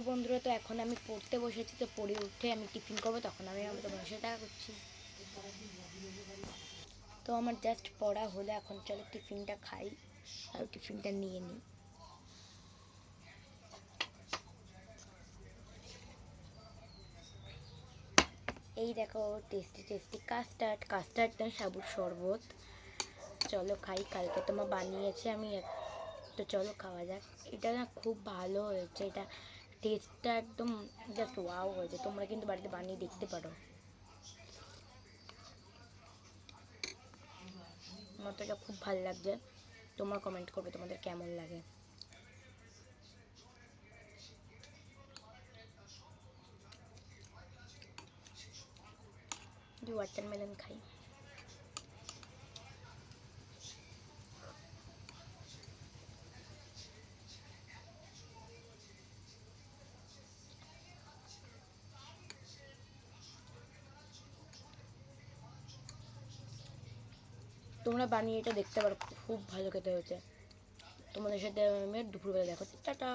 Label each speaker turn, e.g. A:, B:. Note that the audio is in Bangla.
A: বন্ধুরা, তো এখন আমি পড়তে বসেছি, তো পড়ে উঠে আমি টিফিন করবো, তখন আমি আমাদের বসে দেখা করছি। তো আমার জাস্ট পড়া হলে এখন চলো টিফিনটা খাই আর টিফিনটা নিয়ে নিই। এই দেখো টেস্টি টেস্টি কাস্টার্ড না, সাবুর শরবত। চলো খাই, কালকে তোমার বানিয়েছে আমি, তো চলো খাওয়া যাক। এটা না খুব ভালো হয়েছে, এটা টেস্টটা একদম জাস্ট ওয়াও হয়েছে। তোমরা কিন্তু বাড়িতে বানিয়ে দেখতে পারো। আমার তো এটা খুব ভালো লাগছে, তোমরা কমেন্ট করবে তোমাদের কেমন লাগে। ওয়াটারমেলন খাই। তোমরা বানিয়ে এটা দেখতে পারো, খুব ভালো খেতে হয়েছে। তোমাদের সাথে আমি দুপুরবেলা দেখা হচ্ছে, টাটা।